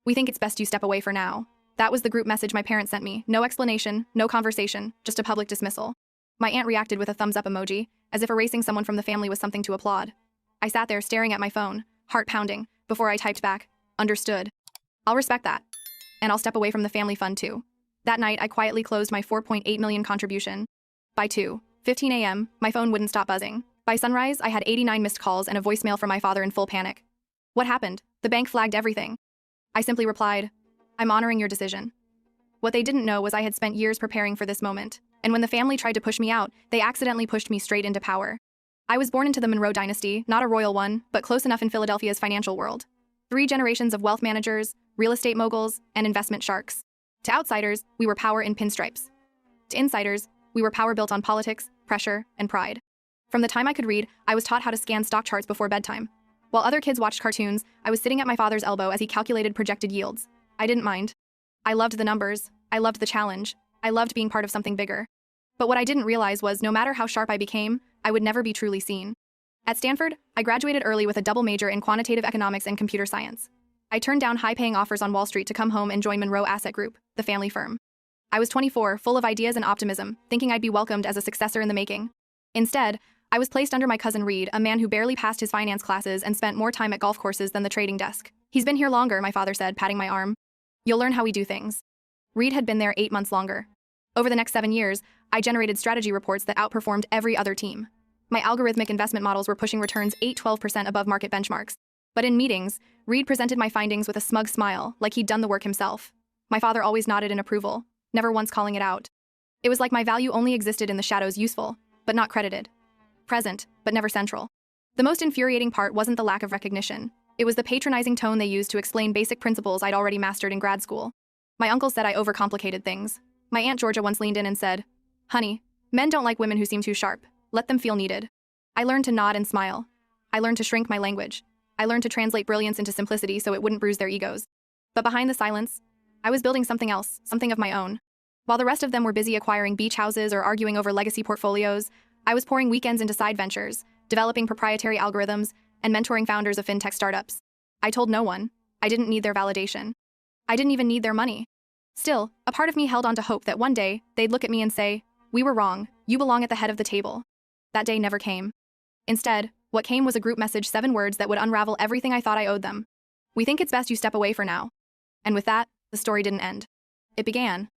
We think it's best you step away for now. That was the group message my parents sent me. No explanation, no conversation, just a public dismissal. My aunt reacted with a thumbs up emoji, as if erasing someone from the family was something to applaud. I sat there staring at my phone, heart pounding, before I typed back, "Understood. I'll respect that. And I'll step away from the family fund too." That night, I quietly closed my $4.8 million contribution. By 2:15 a.m., my phone wouldn't stop buzzing. By sunrise, I had 89 missed calls and a voicemail from my father in full panic. "What happened? The bank flagged everything." I simply replied, "I'm honoring your decision." What they didn't know was I had spent years preparing for this moment, and when the family tried to push me out, they accidentally pushed me straight into power. I was born into the Monroe dynasty, not a royal one, but close enough in Philadelphia's financial world. 3 generations of wealth managers, real estate moguls, and investment sharks. To outsiders, we were power in pinstripes. To insiders, we were power built on politics, pressure, and pride. From the time I could read, I was taught how to scan stock charts before bedtime. While other kids watched cartoons, I was sitting at my father's elbow as he calculated projected yields. I didn't mind. I loved the numbers, I loved the challenge, I loved being part of something bigger. But what I didn't realize was no matter how sharp I became, I would never be truly seen. At Stanford, I graduated early with a double major in quantitative economics and computer science. I turned down high-paying offers on Wall Street to come home and join Monroe Asset Group, the family firm. I was 24, full of ideas and optimism, thinking I'd be welcomed as a successor in the making. Instead, I was placed under my cousin Reed, a man who barely passed his finance classes and spent more time at golf courses than the trading desk. "He's been here longer," my father said, patting my arm. "You'll learn how we do things." Reed had been there 8 months longer. Over the next 7 years, I generated strategy reports that outperformed every other team. My algorithmic investment models were pushing returns 8–12% above market benchmarks. But in meetings, Reed presented my findings with a smug smile, like he'd done the work himself. My father always nodded in approval, never once calling it out. It was like my value only existed in the shadows, useful, but not credited. Present, but never central. The most infuriating part wasn't the lack of recognition. It was the patronizing tone they used to explain basic principles I'd already mastered in grad school. My uncle said I overcomplicated things. My Aunt Georgia once leaned in and said, "Honey, men don't like women who seem too sharp. Let them feel needed." I learned to nod and smile. I learned to shrink my language. I learned to translate brilliance into simplicity so it wouldn't bruise their egos. But behind the silence, I was building something else, something of my own. While the rest of them were busy acquiring beach houses or arguing over legacy portfolios, I was pouring weekends into side ventures, developing proprietary algorithms, and mentoring founders of fintech startups. I told no one. I didn't need their validation. I didn't even need their money. Still, a part of me held on to hope that one day, they'd look at me and say, "We were wrong, you belong at the head of the table." That day never came. Instead, what came was a group message, 7 words that would unravel everything I thought I owed them. "We think it's best you step away for now." And with that, the story didn't end. It began.